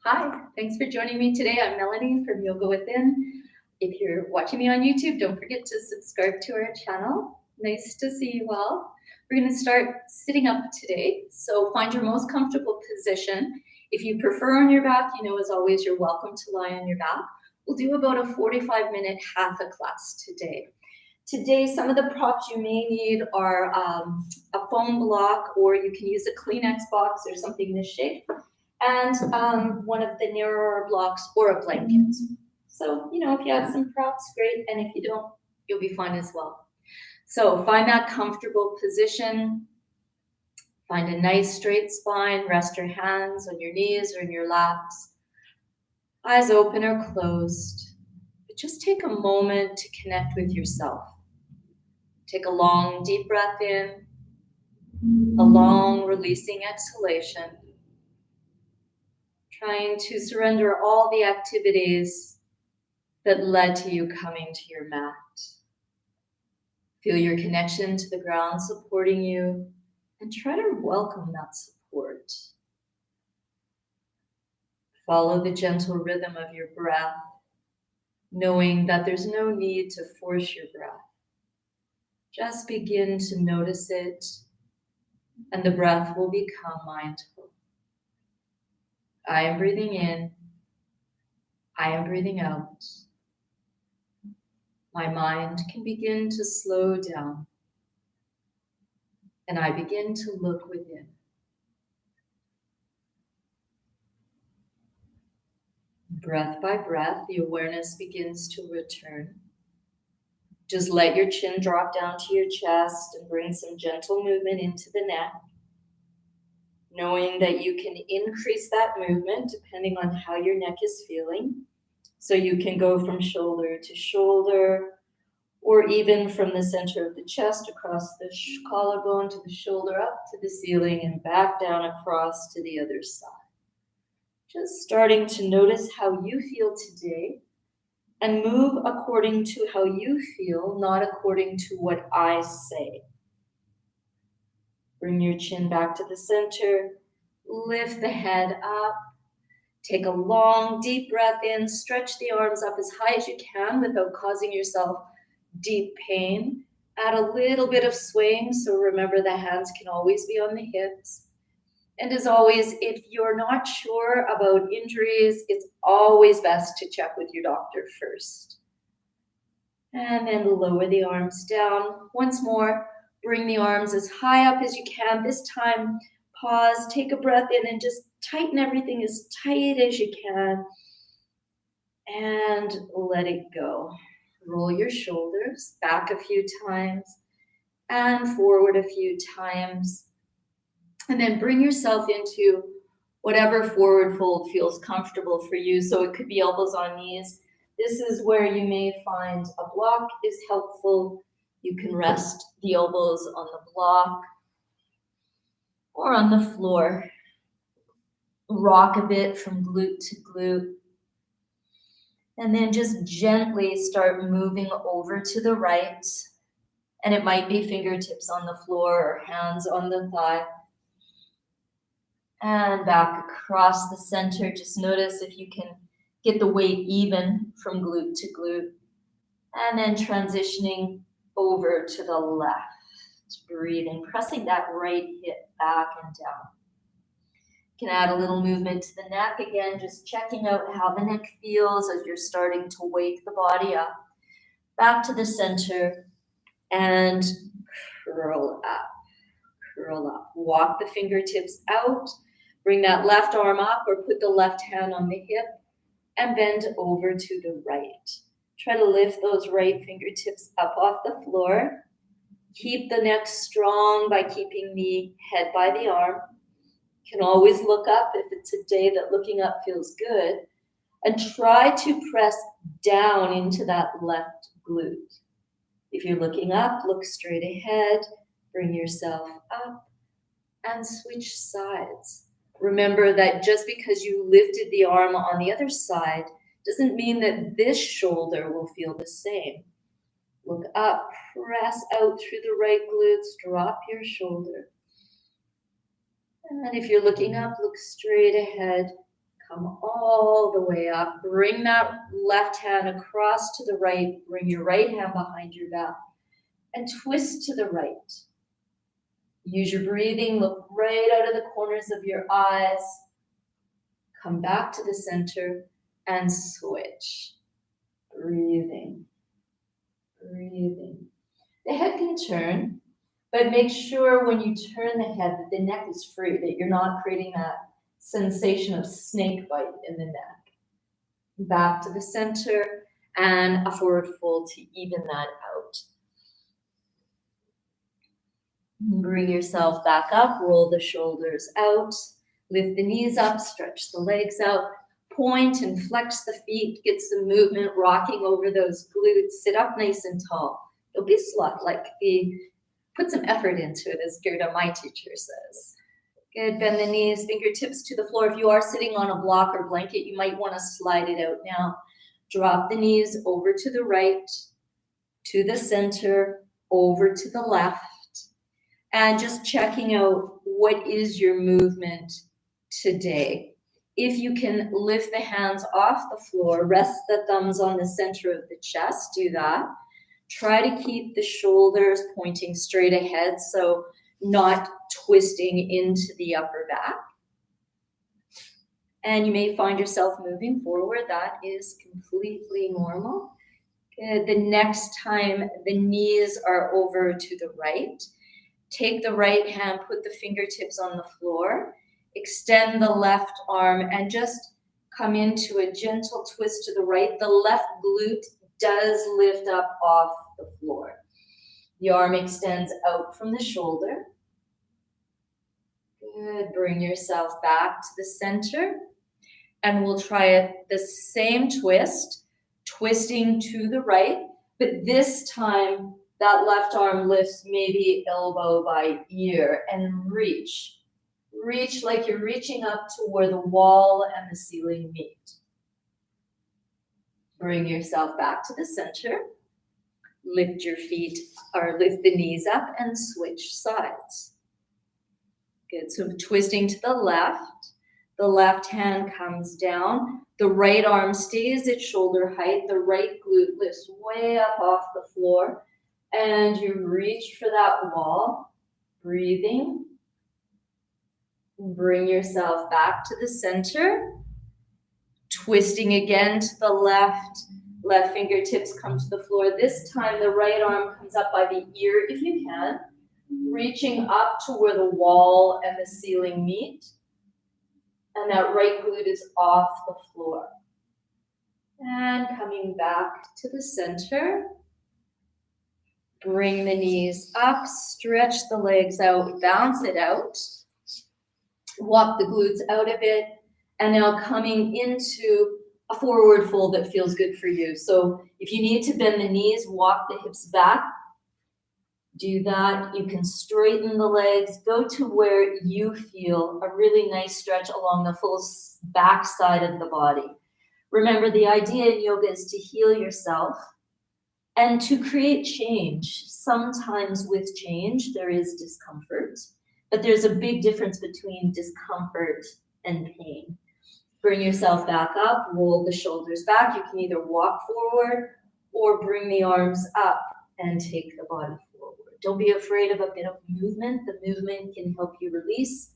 Hi, thanks for joining me today. I'm Melanie from Yoga Within. If you're watching me on YouTube, don't forget to subscribe to our channel. Nice to see you all. We're going to start sitting up today. So find your most comfortable position. If you prefer on your back, as always, you're welcome to lie on your back. We'll do about a 45-minute Hatha class today. Today, some of the props you may need are a foam block, or you can use a Kleenex box or something in this shape, and one of the narrower blocks or a blanket. So, if you have some props, great, and if you don't, you'll be fine as well. So find that comfortable position. Find a nice straight spine. Rest your hands on your knees or in your laps. Eyes open or closed. But just take a moment to connect with yourself. Take a long, deep breath in, a long, releasing exhalation. Trying to surrender all the activities that led to you coming to your mat. Feel your connection to the ground supporting you, and try to welcome that support. Follow the gentle rhythm of your breath, knowing that there's no need to force your breath. Just begin to notice it, and the breath will become mindful. I am breathing in. I am breathing out. My mind can begin to slow down, and I begin to look within. Breath by breath, the awareness begins to return. Just let your chin drop down to your chest and bring some gentle movement into the neck, knowing that you can increase that movement depending on how your neck is feeling. So you can go from shoulder to shoulder, or even from the center of the chest across the collarbone to the shoulder, up to the ceiling and back down across to the other side. Just starting to notice how you feel today and move according to how you feel, not according to what I say. Bring your chin back to the center, lift the head up, take a long, deep breath in, stretch the arms up as high as you can without causing yourself deep pain. Add a little bit of swaying, so remember the hands can always be on the hips. And as always, if you're not sure about injuries, it's always best to check with your doctor first. And then lower the arms down. Once more, bring the arms as high up as you can. This time, pause, take a breath in, and just tighten everything as tight as you can. And let it go. Roll your shoulders back a few times and forward a few times. And then bring yourself into whatever forward fold feels comfortable for you. So it could be elbows on knees. This is where you may find a block is helpful. You can rest the elbows on the block or on the floor. Rock a bit from glute to glute. And then just gently start moving over to the right. And it might be fingertips on the floor or hands on the thigh. And back across the center. Just notice if you can get the weight even from glute to glute. And then transitioning over to the left. Breathing, pressing that right hip back and down. You can add a little movement to the neck. Again, just checking out how the neck feels as you're starting to wake the body up. Back to the center and curl up. Curl up. Walk the fingertips out. Bring that left arm up or put the left hand on the hip and bend over to the right. Try to lift those right fingertips up off the floor. Keep the neck strong by keeping the head by the arm. You can always look up if it's a day that looking up feels good. And try to press down into that left glute. If you're looking up, look straight ahead. Bring yourself up and switch sides. Remember that just because you lifted the arm on the other side doesn't mean that this shoulder will feel the same. Look up, press out through the right glutes, drop your shoulder. And if you're looking up, look straight ahead. Come all the way up. Bring that left hand across to the right. Bring your right hand behind your back and twist to the right. Use your breathing. Look right out of the corners of your eyes. Come back to the center and switch. Breathing. Breathing. The head can turn, but make sure when you turn the head that the neck is free, that you're not creating that sensation of snake bite in the neck. Back to the center and a forward fold to even that out. Bring yourself back up, roll the shoulders out, lift the knees up, stretch the legs out, point and flex the feet, get some movement, rocking over those glutes, sit up nice and tall. Don't be slut, put some effort into it, as Gerda, my teacher, says. Good, bend the knees, fingertips to the floor. If you are sitting on a block or blanket, you might want to slide it out now. Drop the knees over to the right, to the center, over to the left. And just checking out what is your movement today. If you can lift the hands off the floor, rest the thumbs on the center of the chest, do that. Try to keep the shoulders pointing straight ahead, so not twisting into the upper back. And you may find yourself moving forward. That is completely normal. Good. The next time the knees are over to the right, take the right hand, put the fingertips on the floor, extend the left arm, and just come into a gentle twist to the right. The left glute does lift up off the floor. The arm extends out from the shoulder. Good. Bring yourself back to the center. And we'll try it the same twist, twisting to the right, but this time that left arm lifts maybe elbow by ear and reach. Reach like you're reaching up to where the wall and the ceiling meet. Bring yourself back to the center. Lift your feet or lift the knees up and switch sides. Good, so twisting to the left. The left hand comes down. The right arm stays at shoulder height. The right glute lifts way up off the floor. And you reach for that wall. Breathing. Bring yourself back to the center. Twisting again to the left. Left fingertips come to the floor. This time the right arm comes up by the ear if you can. Reaching up to where the wall and the ceiling meet. And that right glute is off the floor. And coming back to the center. Bring the knees up, stretch the legs out, bounce it out. Walk the glutes out a bit. And now coming into a forward fold that feels good for you. So if you need to bend the knees, walk the hips back. Do that. You can straighten the legs. Go to where you feel a really nice stretch along the full back side of the body. Remember, the idea in yoga is to heal yourself and to create change. Sometimes with change, there is discomfort, but there's a big difference between discomfort and pain. Bring yourself back up, roll the shoulders back. You can either walk forward or bring the arms up and take the body forward. Don't be afraid of a bit of movement. The movement can help you release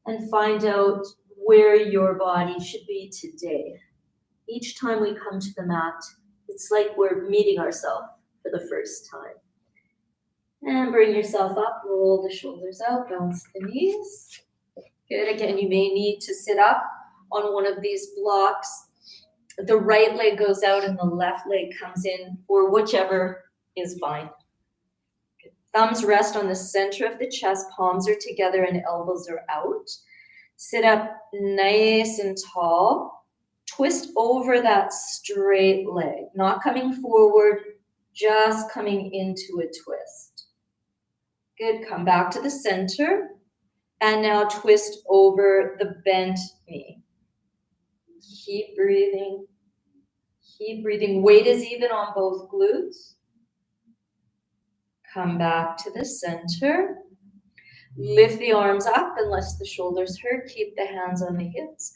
and find out where your body should be today. Each time we come to the mat, it's like we're meeting ourselves for the first time. And bring yourself up, roll the shoulders out, bounce the knees. Good. Again, you may need to sit up on one of these blocks. The right leg goes out and the left leg comes in, or whichever is fine. Good. Thumbs rest on the center of the chest, palms are together and elbows are out. Sit up nice and tall. Twist over that straight leg, not coming forward, just coming into a twist. Good. Come back to the center. And now twist over the bent knee. Keep breathing. Keep breathing. Weight is even on both glutes. Come back to the center. Lift the arms up unless the shoulders hurt. Keep the hands on the hips.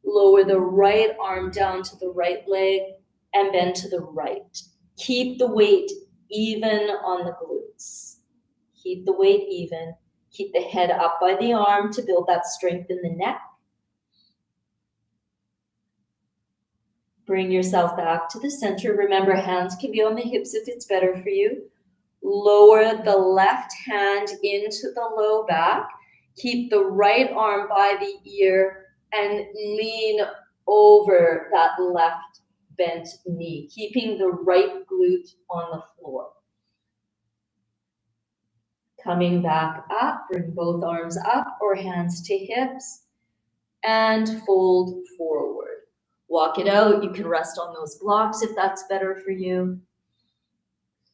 Lower the right arm down to the right leg and bend to the right. Keep the weight even on the glutes. Keep the weight even. Keep the head up by the arm to build that strength in the neck. Bring yourself back to the center. Remember, hands can be on the hips if it's better for you. Lower the left hand into the low back. Keep the right arm by the ear and lean over that left bent knee, keeping the right glute on the floor. Coming back up, bring both arms up or hands to hips and fold forward. Walk it out. You can rest on those blocks if that's better for you.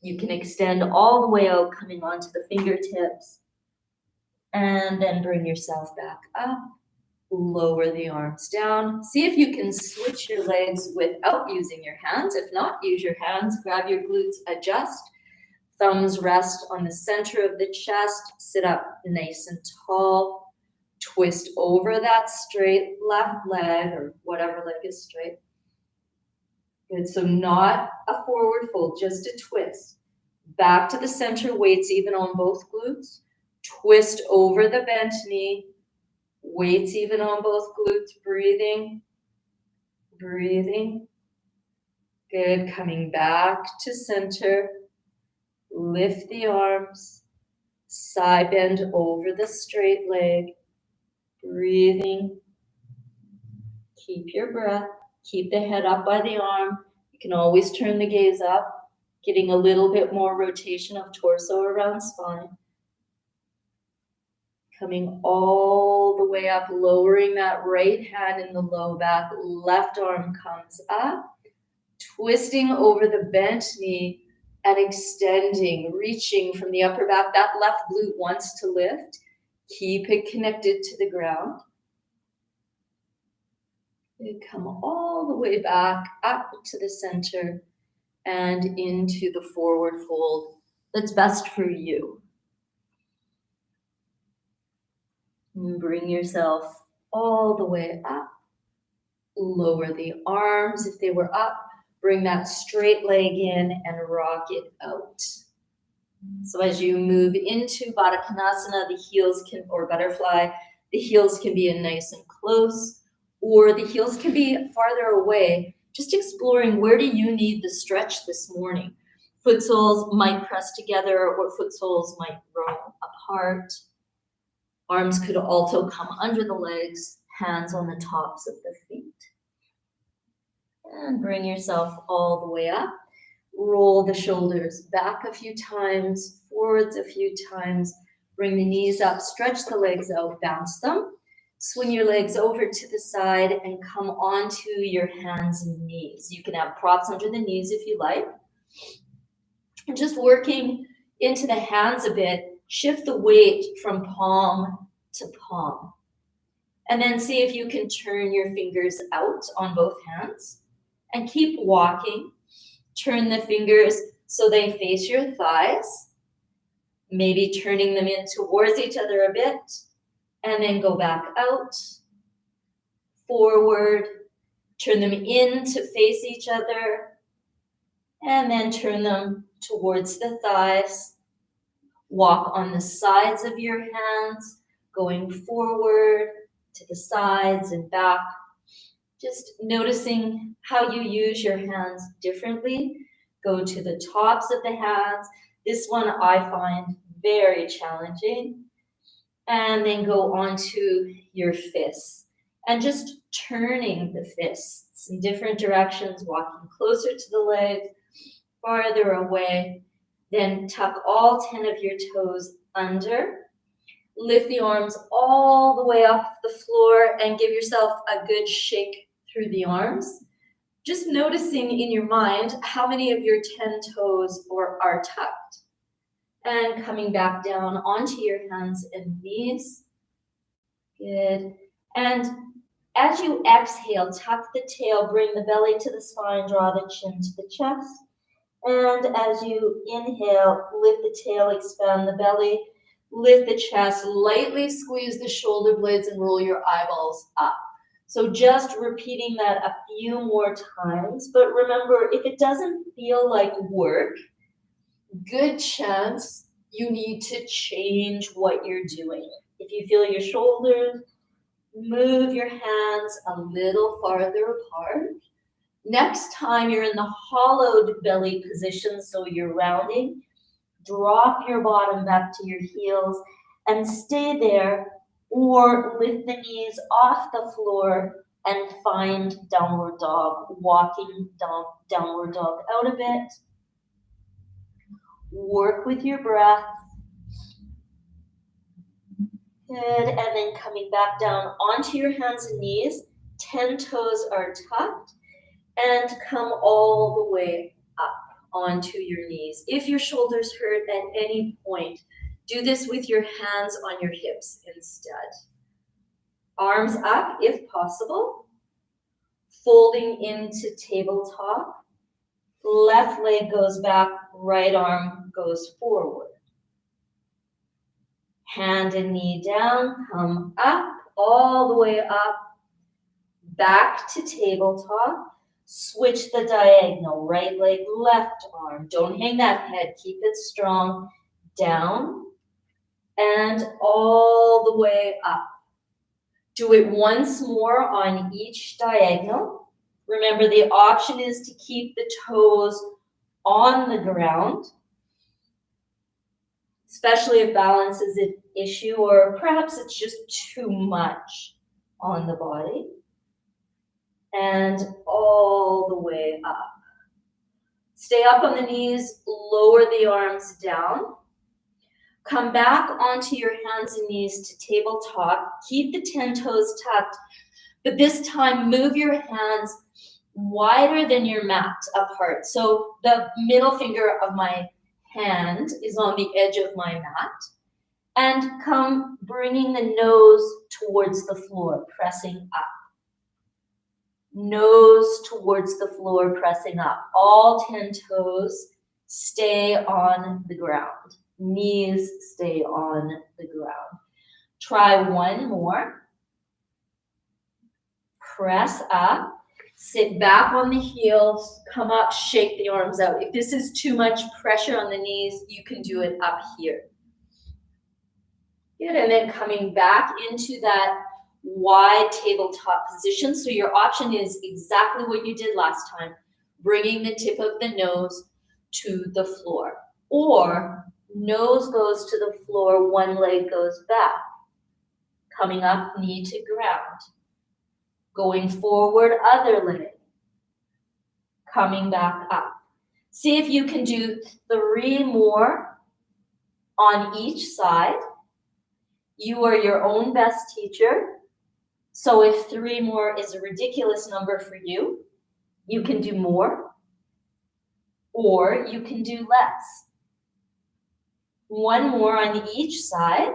You can extend all the way out, coming onto the fingertips. And then bring yourself back up. Lower the arms down. See if you can switch your legs without using your hands. If not, use your hands. Grab your glutes, adjust. Thumbs rest on the center of the chest. Sit up nice and tall. Twist over that straight left leg or whatever leg is straight. Good, so not a forward fold, just a twist. Back to the center, weights even on both glutes. Twist over the bent knee. Weights even on both glutes. Breathing. Breathing. Good, coming back to center. Lift the arms. Side bend over the straight leg. Breathing. Keep your breath. Keep the head up by the arm. You can always turn the gaze up, getting a little bit more rotation of torso around spine. Coming all the way up, lowering that right hand in the low back. Left arm comes up, twisting over the bent knee and extending, reaching from the upper back. That left glute wants to lift. Keep it connected to the ground. You come all the way back up to the center and into the forward fold that's best for you. And bring yourself all the way up. Lower the arms if they were up. Bring that straight leg in and rock it out. So as you move into Baddha Konasana, the heels can, or butterfly, the heels can be in nice and close, or the heels can be farther away. Just exploring, where do you need the stretch this morning? Foot soles might press together, or foot soles might roll apart. Arms could also come under the legs, hands on the tops of the feet. And bring yourself all the way up. Roll the shoulders back a few times, forwards a few times. Bring the knees up, stretch the legs out, bounce them. Swing your legs over to the side and come onto your hands and knees. You can have props under the knees if you like. And just working into the hands a bit, shift the weight from palm to palm. And then see if you can turn your fingers out on both hands. And keep walking. Turn the fingers so they face your thighs. Maybe turning them in towards each other a bit. And then go back out. Forward. Turn them in to face each other. And then turn them towards the thighs. Walk on the sides of your hands, going forward to the sides and back. Just noticing how you use your hands differently. Go to the tops of the hands. This one I find very challenging. And then go onto your fists. And just turning the fists in different directions, walking closer to the legs, farther away. Then tuck all 10 of your toes under. Lift the arms all the way off the floor and give yourself a good shake through the arms. Just noticing in your mind how many of your 10 toes are tucked. And coming back down onto your hands and knees. Good. And as you exhale, tuck the tail, bring the belly to the spine, draw the chin to the chest. And as you inhale, lift the tail, expand the belly, lift the chest, lightly squeeze the shoulder blades and roll your eyeballs up. So just repeating that a few more times. But remember, if it doesn't feel like work, good chance you need to change what you're doing. If you feel your shoulders, move your hands a little farther apart. Next time you're in the hollowed belly position, so you're rounding, drop your bottom back to your heels and stay there, or lift the knees off the floor and find downward dog, walking down, downward dog out a bit. Work with your breath. Good, and then coming back down onto your hands and knees, 10 toes are tucked, and come all the way up onto your knees. If your shoulders hurt at any point, do this with your hands on your hips instead. Arms up if possible, folding into tabletop. Left leg goes back, right arm goes forward. Hand and knee down, come up, all the way up, back to tabletop. Switch the diagonal, right leg, left arm. Don't hang that head, keep it strong. Down and all the way up. Do it once more on each diagonal. Remember, the option is to keep the toes on the ground, especially if balance is an issue or perhaps it's just too much on the body. And all the way up. Stay up on the knees, lower the arms down. Come back onto your hands and knees to tabletop. Keep the 10 toes tucked, but this time move your hands wider than your mat apart. So the middle finger of my hand is on the edge of my mat. And come bringing the nose towards the floor, pressing up. Nose towards the floor, pressing up. All 10 toes stay on the ground. Knees stay on the ground. Try one more. Press up. Sit back on the heels. Come up, shake the arms out. If this is too much pressure on the knees, you can do it up here. Good, and then coming back into that wide tabletop position. So your option is exactly what you did last time, bringing the tip of the nose to the floor. Or nose goes to the floor, one leg goes back. Coming up, knee to ground. Going forward, other leg. Coming back up. See if you can do 3 more on each side. You are your own best teacher. So if 3 more is a ridiculous number for you, you can do more, or you can do less. 1 more on each side.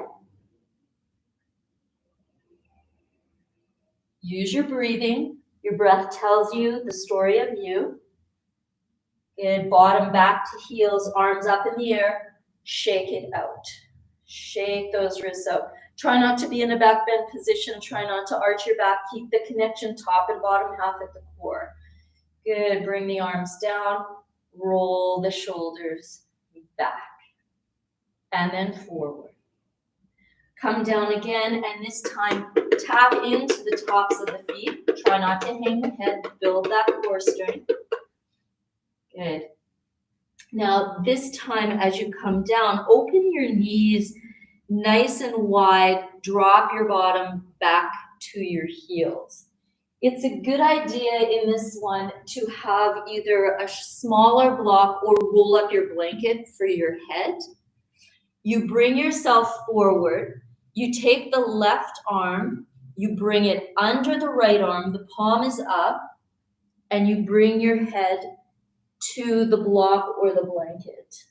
Use your breathing. Your breath tells you the story of you. Good, bottom back to heels, arms up in the air. Shake it out. Shake those wrists out. Try not to be in a back bend position. Try not to arch your back. Keep the connection top and bottom half at the core. Good. Bring the arms down. Roll the shoulders back. And then forward. Come down again, and this time tap into the tops of the feet. Try not to hang the head. Build that core strength. Good. Now, this time as you come down, open your knees nice and wide, drop your bottom back to your heels. It's a good idea in this one to have either a smaller block or roll up your blanket for your head. You bring yourself forward, you take the left arm, you bring it under the right arm, the palm is up, and you bring your head to the block or the blanket.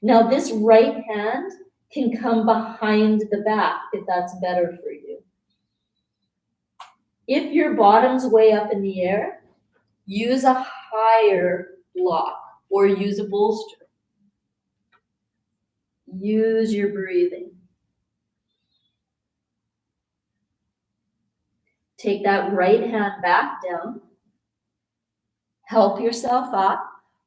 Now this right hand can come behind the back if that's better for you. If your bottom's way up in the air, use a higher block or use a bolster. Use your breathing. Take that right hand back down. Help yourself up.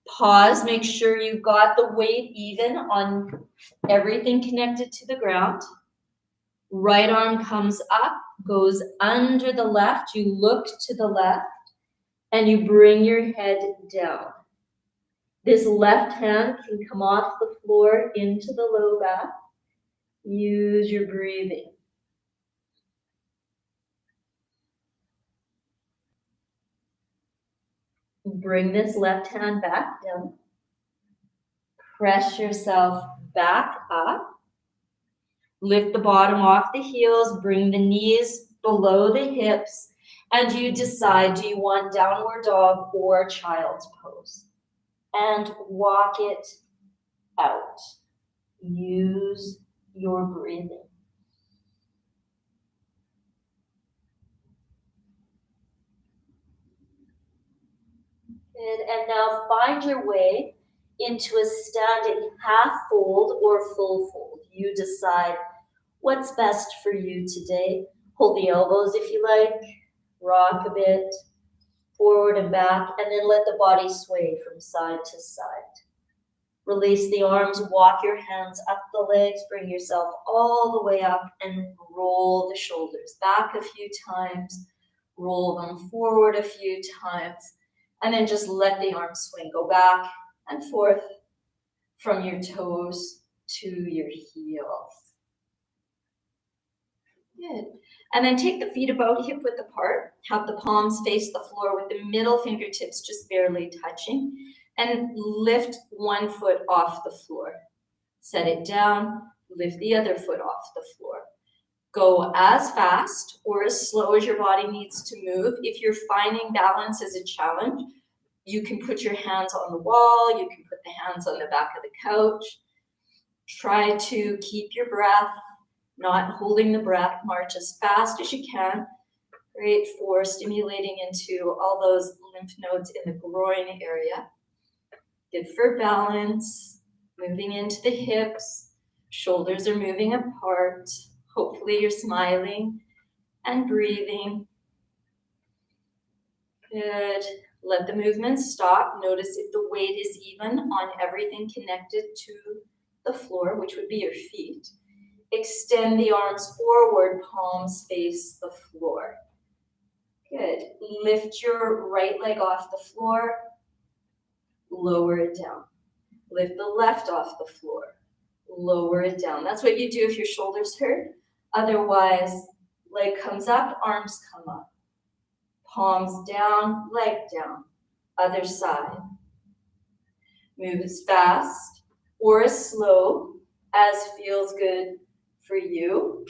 Pause, make sure you've got the weight even on everything connected to the ground. Right arm comes up, goes under the left. You look to the left and you bring your head down. This left hand can come off the floor into the low back. Use your breathing. Bring this left hand back down. Press yourself back up. Lift the bottom off the heels, bring the knees below the hips, and you decide, do you want downward dog or child's pose? And walk it out. Use your breathing. Good. And now find your way into a standing half fold or full fold. You decide what's best for you today. Hold the elbows if you like. Rock a bit forward and back, and then let the body sway from side to side. Release the arms, walk your hands up the legs, bring yourself all the way up and roll the shoulders back a few times, roll them forward a few times, and then just let the arms swing. Go back and forth from your toes to your heels. Good. And then take the feet about hip width apart. Have the palms face the floor with the middle fingertips just barely touching. And lift one foot off the floor. Set it down. Lift the other foot off the floor. Go as fast or as slow as your body needs to move. If you're finding balance is a challenge, you can put your hands on the wall. You can put the hands on the back of the couch. Try to keep your breath, not holding the breath. March as fast as you can. Great for stimulating into all those lymph nodes in the groin area. Good for balance, moving into the hips. Shoulders are moving apart. Hopefully you're smiling and breathing. Good. Let the movement stop. Notice if the weight is even on everything connected to the floor, which would be your feet. Extend the arms forward, palms face the floor. Good. Lift your right leg off the floor. Lower it down. Lift the left off the floor. Lower it down. That's what you do if your shoulders hurt. Otherwise, leg comes up, arms come up. Palms down, leg down. Other side. Move as fast or as slow as feels good for you.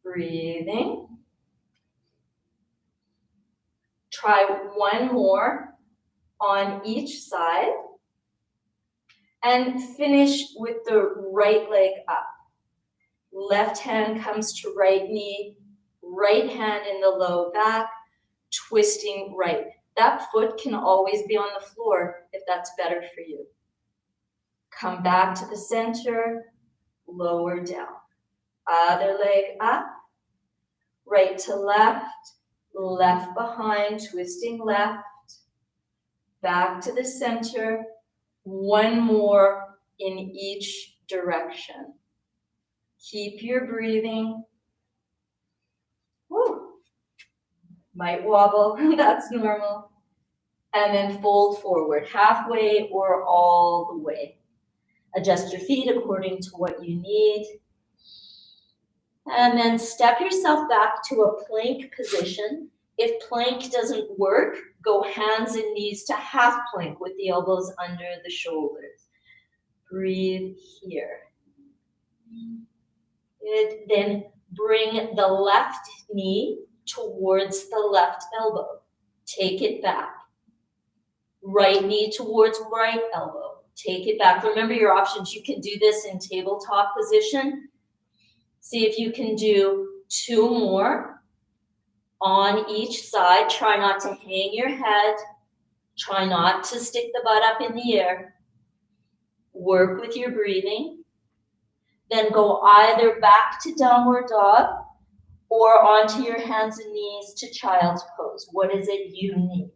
Breathing. Try one more on each side. And finish with the right leg up. Left hand comes to right knee, right hand in the low back, twisting right. That foot can always be on the floor if that's better for you. Come back to the center, lower down. Other leg up, right to left, left behind, twisting left, back to the center, one more in each direction. Keep your breathing. Woo. Might wobble, that's normal. And then fold forward, halfway or all the way. Adjust your feet according to what you need. And then step yourself back to a plank position. If plank doesn't work, go hands and knees to half plank with the elbows under the shoulders. Breathe here. Good. Then bring the left knee towards the left elbow. Take it back. Right knee towards right elbow. Take it back. Remember your options. You can do this in tabletop position. See if you can do 2 more on each side. Try not to hang your head. Try not to stick the butt up in the air. Work with your breathing. Then go either back to downward dog or onto your hands and knees to child's pose. What is it you need?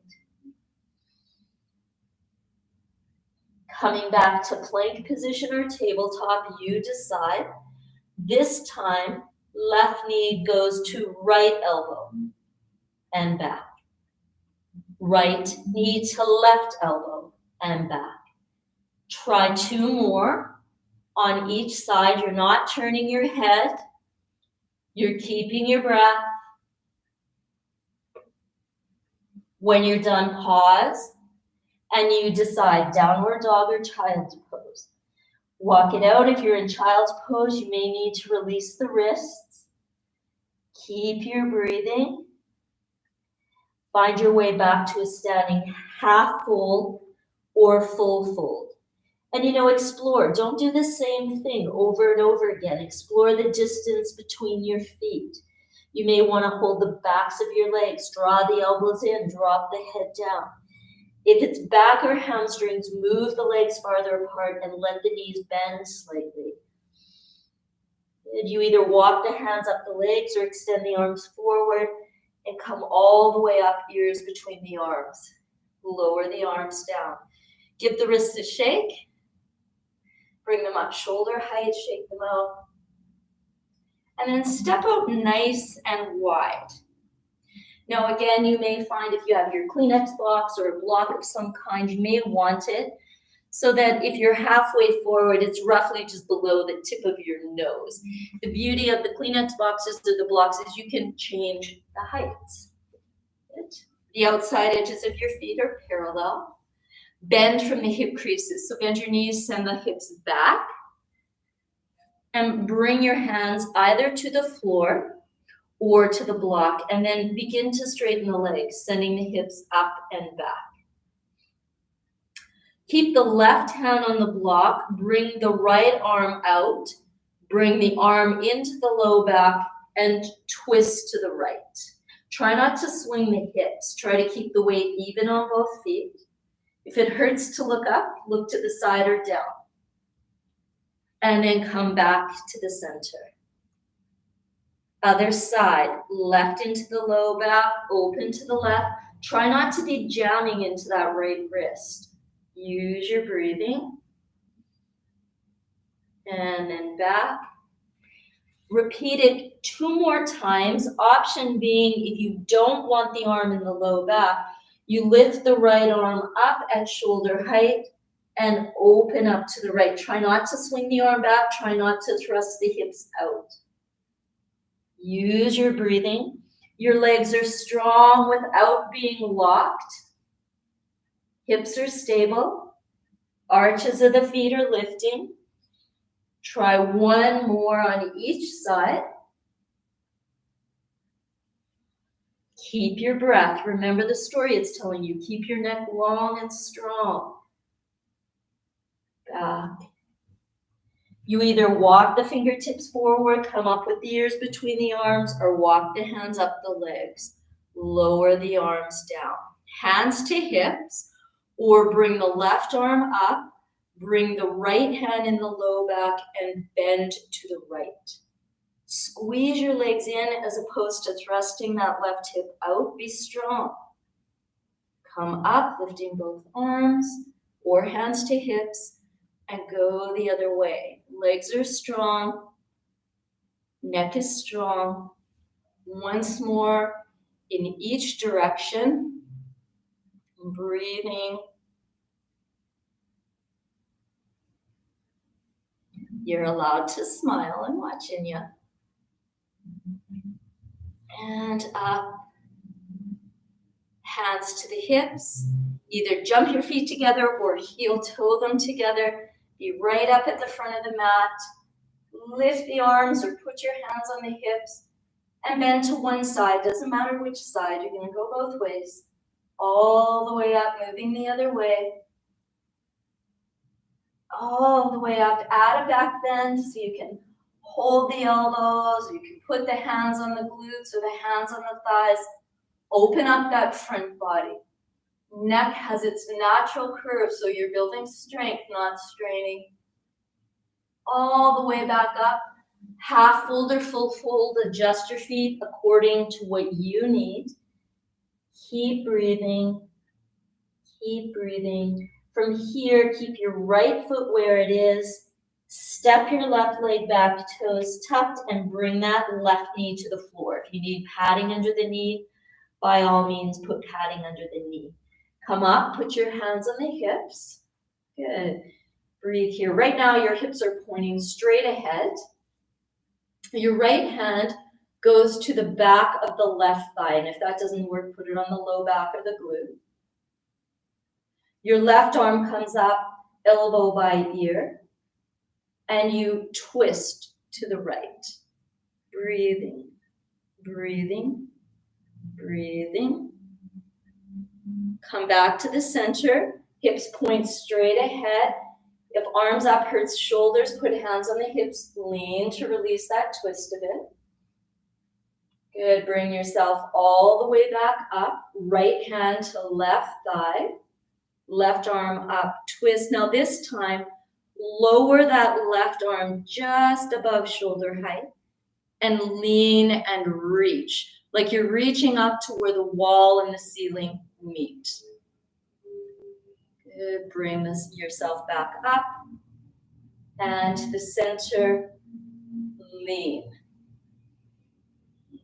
Coming back to plank position or tabletop, you decide. This time, left knee goes to right elbow and back. Right knee to left elbow and back. Try 2 more on each side. You're not turning your head. You're keeping your breath. When you're done, pause, and you decide downward dog or child's pose. Walk it out. If you're in child's pose, you may need to release the wrists. Keep your breathing. Find your way back to a standing half fold or full fold. And explore. Don't do the same thing over and over again. Explore the distance between your feet. You may want to hold the backs of your legs. Draw the elbows in. Drop the head down. If it's back or hamstrings, move the legs farther apart and let the knees bend slightly. You either walk the hands up the legs or extend the arms forward and come all the way up, ears between the arms. Lower the arms down. Give the wrists a shake. Bring them up shoulder height, shake them out. And then step out nice and wide. Now again, you may find if you have your Kleenex box or a block of some kind, you may want it so that if you're halfway forward, it's roughly just below the tip of your nose. The beauty of the Kleenex boxes or the blocks is you can change the heights. The outside edges of your feet are parallel. Bend from the hip creases. So bend your knees, send the hips back. And bring your hands either to the floor or to the block, and then begin to straighten the legs, sending the hips up and back. Keep the left hand on the block, bring the right arm out, bring the arm into the low back, and twist to the right. Try not to swing the hips. Try to keep the weight even on both feet. If it hurts to look up, look to the side or down. And then come back to the center. Other side, left into the low back, open to the left. Try not to be jamming into that right wrist. Use your breathing. And then back. Repeat it 2 more times. Option being, if you don't want the arm in the low back, you lift the right arm up at shoulder height and open up to the right. Try not to swing the arm back. Try not to thrust the hips out. Use your breathing. Your legs are strong without being locked. Hips are stable. Arches of the feet are lifting. Try 1 more on each side. Keep your breath. Remember the story it's telling you. Keep your neck long and strong. Back. You either walk the fingertips forward, come up with the ears between the arms, or walk the hands up the legs. Lower the arms down. Hands to hips, or bring the left arm up, bring the right hand in the low back, and bend to the right. Squeeze your legs in as opposed to thrusting that left hip out. Be strong. Come up, lifting both arms or hands to hips, and go the other way. Legs are strong. Neck is strong. Once more in each direction. Breathing. You're allowed to smile. I'm watching you. And up. Hands to the hips. Either jump your feet together or heel toe them together. Be right up at the front of the mat. Lift the arms or put your hands on the hips and bend to one side. Doesn't matter which side. You're going to go both ways. All the way up, moving the other way. All the way up. Add a back bend so you can hold the elbows. You can put the hands on the glutes or the hands on the thighs. Open up that front body. Neck has its natural curve, so you're building strength, not straining. All the way back up. Half fold or full fold, adjust your feet according to what you need. Keep breathing. Keep breathing. From here, keep your right foot where it is. Step your left leg back, toes tucked, and bring that left knee to the floor. If you need padding under the knee, by all means, put padding under the knee. Come up, put your hands on the hips. Good. Breathe here. Right now, your hips are pointing straight ahead. Your right hand goes to the back of the left thigh, and if that doesn't work, put it on the low back of the glute. Your left arm comes up, elbow by ear, and you twist to the right. Breathing, breathing, breathing. Come back to the center, hips point straight ahead. If arms up hurts shoulders, put hands on the hips, lean to release that twist a bit. Good, bring yourself all the way back up, right hand to left thigh, left arm up, twist. Now this time, lower that left arm just above shoulder height and lean and reach, like you're reaching up to where the wall and the ceiling meet. Good, bring yourself back up and to the center, lean.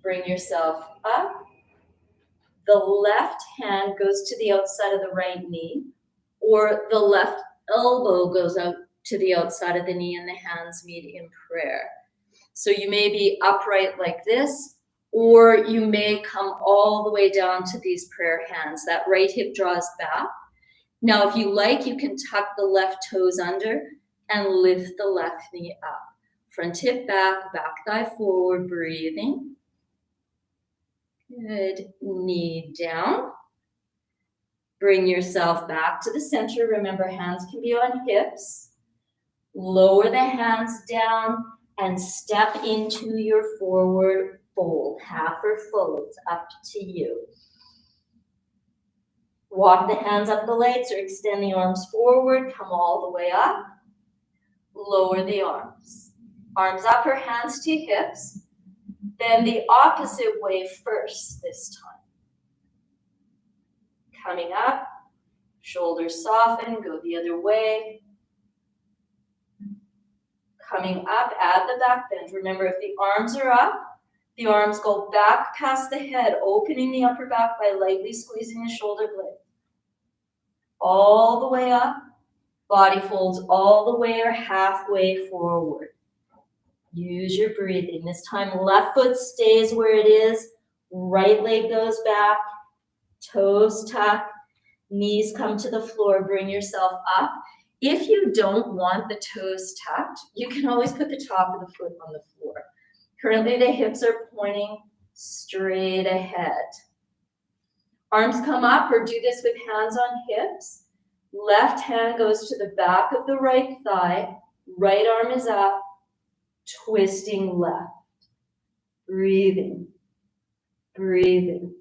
Bring yourself up. The left hand goes to the outside of the right knee, or the left elbow goes out to the outside of the knee and the hands meet in prayer. So you may be upright like this, or you may come all the way down to these prayer hands. That right hip draws back. Now, if you like, you can tuck the left toes under and lift the left knee up. Front hip back, back thigh forward, breathing. Good, knee down. Bring yourself back to the center. Remember, hands can be on hips. Lower the hands down and step into your forward fold. Half or full, it's up to you. Walk the hands up the legs or extend the arms forward. Come all the way up. Lower the arms. Arms up or hands to hips. Then the opposite way first this time. Coming up, shoulders soften, go the other way. Coming up, add the back bend. Remember, if the arms are up, the arms go back past the head, opening the upper back by lightly squeezing the shoulder blade. All the way up, body folds all the way or halfway forward. Use your breathing. This time, left foot stays where it is, right leg goes back, toes tuck, knees come to the floor, bring yourself up. If you don't want the toes tucked, you can always put the top of the foot on the floor. Currently, the hips are pointing straight ahead. Arms come up, or do this with hands on hips. Left hand goes to the back of the right thigh. Right arm is up, twisting left. Breathing, breathing.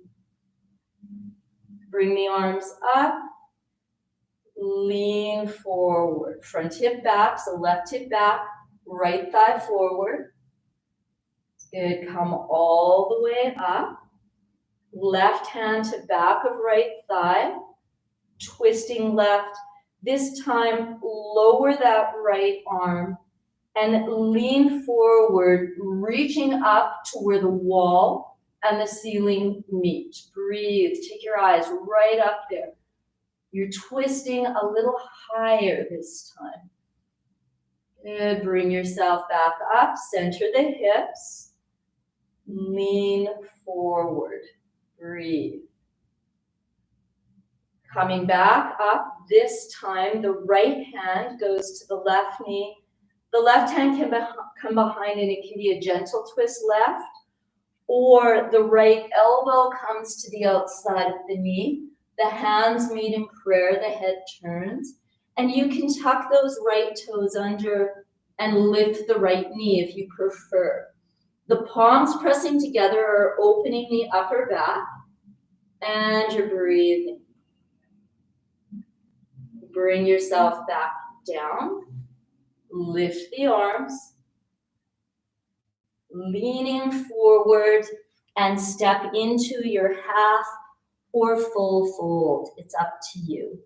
Bring the arms up. Lean forward. Front hip back, so left hip back, right thigh forward. Good, come all the way up. Left hand to back of right thigh, twisting left. This time, lower that right arm and lean forward, reaching up to where the wall and the ceiling meet. Breathe, take your eyes right up there. You're twisting a little higher this time. Good, bring yourself back up, center the hips, lean forward, breathe. Coming back up, this time the right hand goes to the left knee. The left hand can come behind and it can be a gentle twist left, or the right elbow comes to the outside of the knee. The hands meet in prayer, the head turns, and you can tuck those right toes under and lift the right knee if you prefer. The palms pressing together are opening the upper back, and you're breathing. Bring yourself back down, lift the arms, Leaning forward and step into your half or full fold. It's up to you.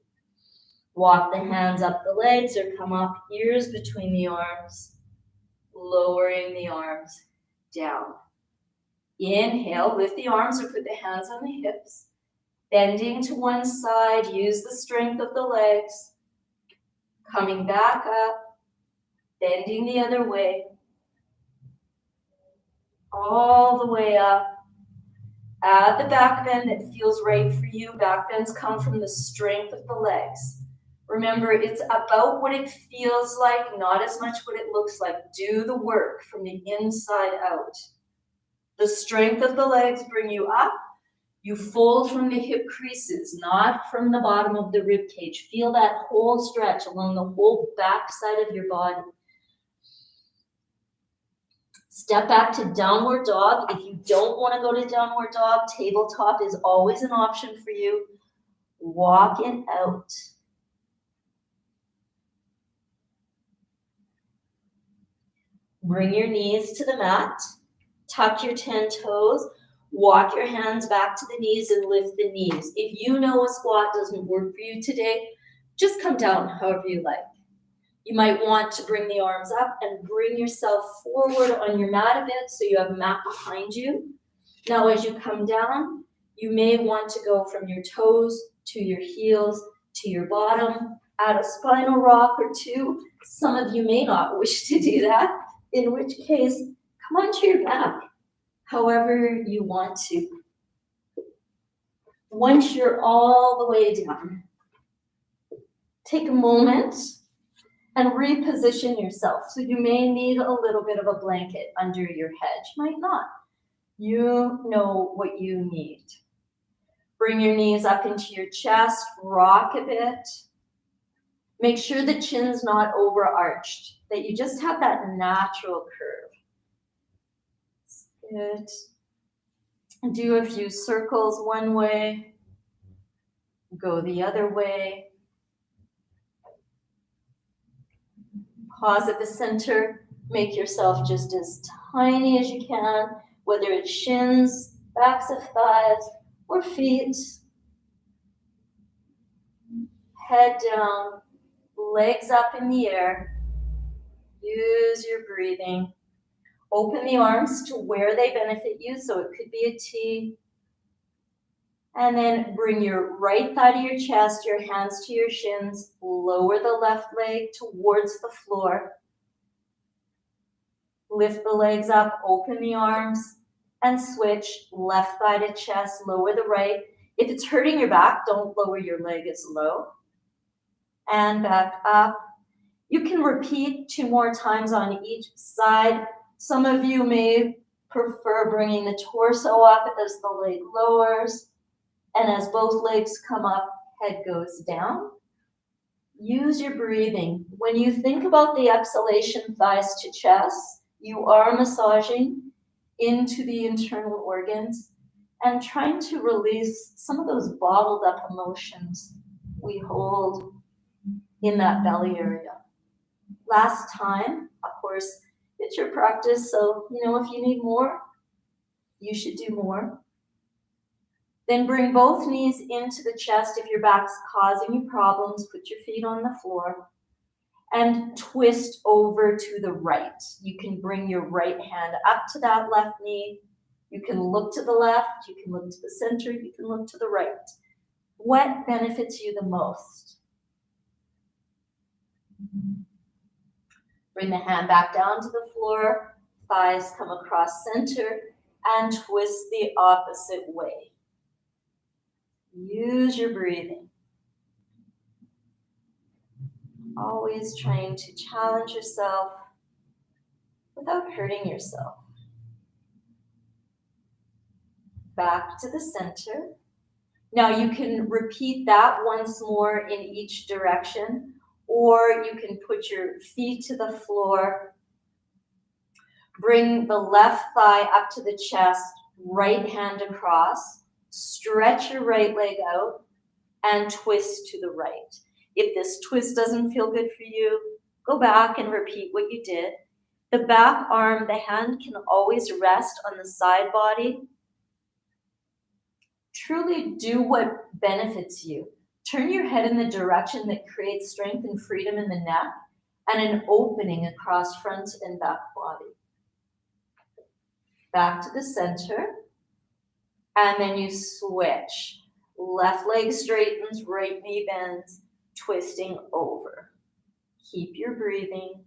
Walk the hands up the legs or come up, ears between the arms, lowering the arms down. Inhale, lift the arms or put the hands on the hips. Bending to one side, use the strength of the legs. Coming back up, bending the other way. All the way up. Add the back bend that feels right for you. Back bends come from the strength of the legs. Remember, it's about what it feels like, not as much what it looks like. Do the work from the inside out. The strength of the legs bring you up. You fold from the hip creases, not from the bottom of the rib cage. Feel that whole stretch along the whole back side of your body. Step back to downward dog. If you don't want to go to downward dog, tabletop is always an option for you. Walk it out. Bring your knees to the mat. Tuck your 10 toes. Walk your hands back to the knees and lift the knees. If you know a squat doesn't work for you today, just come down however you like. You might want to bring the arms up and bring yourself forward on your mat a bit so you have a mat behind you. Now as you come down, you may want to go from your toes to your heels to your bottom, add a spinal rock or two. Some of you may not wish to do that, in which case, come onto your back, however you want to. Once you're all the way down, take a moment and reposition yourself. So you may need a little bit of a blanket under your head. You might not. You know what you need. Bring your knees up into your chest, rock a bit. Make sure the chin's not overarched, that you just have that natural curve. Good. Do a few circles one way, go the other way. Pause at the center, make yourself just as tiny as you can, whether it's shins, backs of thighs, or feet. Head down, legs up in the air. Use your breathing. Open the arms to where they benefit you, so it could be a T. And then bring your right thigh to your chest, your hands to your shins. Lower the left leg towards the floor. Lift the legs up, open the arms, and switch. Left thigh to chest, lower the right. If it's hurting your back, don't lower your leg as low. And back up. You can repeat 2 more times on each side. Some of you may prefer bringing the torso up as the leg lowers. And as both legs come up, head goes down. Use your breathing. When you think about the exhalation, thighs to chest, you are massaging into the internal organs and trying to release some of those bottled up emotions we hold in that belly area. Last time, of course, it's your practice, so if you need more, you should do more. Then bring both knees into the chest. If your back's causing you problems, put your feet on the floor and twist over to the right. You can bring your right hand up to that left knee. You can look to the left, you can look to the center, you can look to the right. What benefits you the most? Bring the hand back down to the floor, thighs come across center, and twist the opposite way. Use your breathing. Always trying to challenge yourself without hurting yourself. Back to the center. Now you can repeat that once more in each direction, or you can put your feet to the floor. Bring the left thigh up to the chest, right hand across. Stretch your right leg out and twist to the right. If this twist doesn't feel good for you, go back and repeat what you did. The back arm, the hand can always rest on the side body. Truly do what benefits you. Turn your head in the direction that creates strength and freedom in the neck and an opening across front and back body. Back to the center. And then you switch. Left leg straightens, right knee bends, twisting over. Keep your breathing.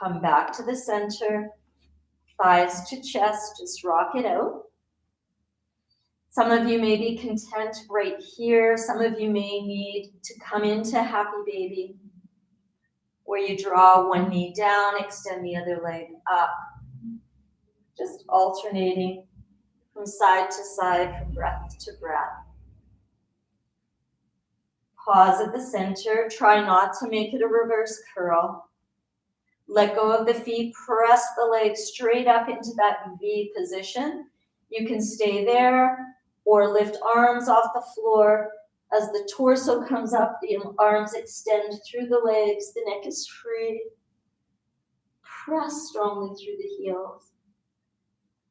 Come back to the center. Thighs to chest, just rock it out. Some of you may be content right here. Some of you may need to come into happy baby, where you draw one knee down, extend the other leg up. Just alternating from side to side, from breath to breath. Pause at the center. Try not to make it a reverse curl. Let go of the feet. Press the legs straight up into that V position. You can stay there or lift arms off the floor. As the torso comes up, the arms extend through the legs. The neck is free. Press strongly through the heels.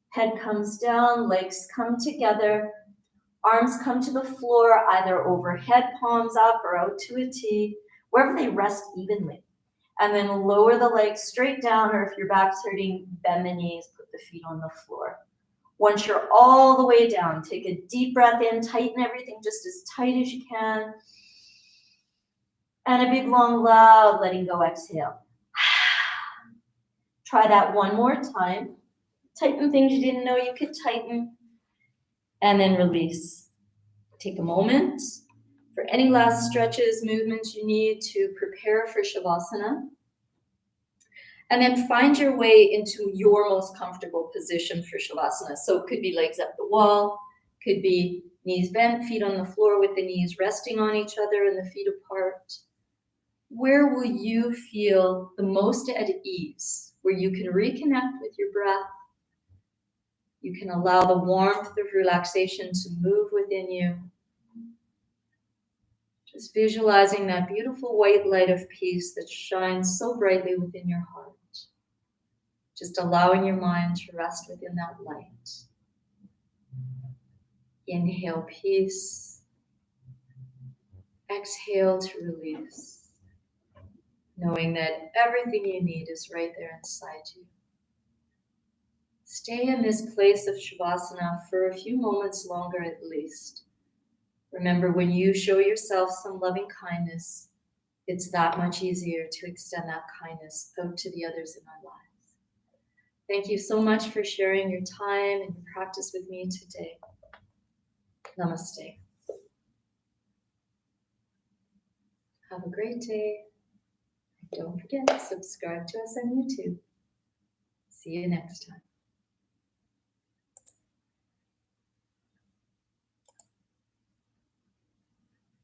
Head comes down, legs come together. Arms come to the floor, either overhead, palms up, or out to a T, wherever they rest evenly. And then lower the legs straight down, or if your back's hurting, bend the knees, put the feet on the floor. Once you're all the way down, take a deep breath in, tighten everything just as tight as you can. And a big, long, loud letting go exhale. Try that one more time. Tighten things you didn't know you could tighten. And then release. Take a moment for any last stretches, movements you need to prepare for Shavasana. And then find your way into your most comfortable position for Shavasana. So it could be legs up the wall, could be knees bent, feet on the floor with the knees resting on each other and the feet apart. Where will you feel the most at ease? Where you can reconnect with your breath. You can allow the warmth of relaxation to move within you. Just visualizing that beautiful white light of peace that shines so brightly within your heart. Just allowing your mind to rest within that light. Inhale peace. Exhale to release. Knowing that everything you need is right there inside you. Stay in this place of Shavasana for a few moments longer at least. Remember, when you show yourself some loving kindness, it's that much easier to extend that kindness out to the others in our lives. Thank you so much for sharing your time and your practice with me today. Namaste. Have a great day. And don't forget to subscribe to us on YouTube. See you next time.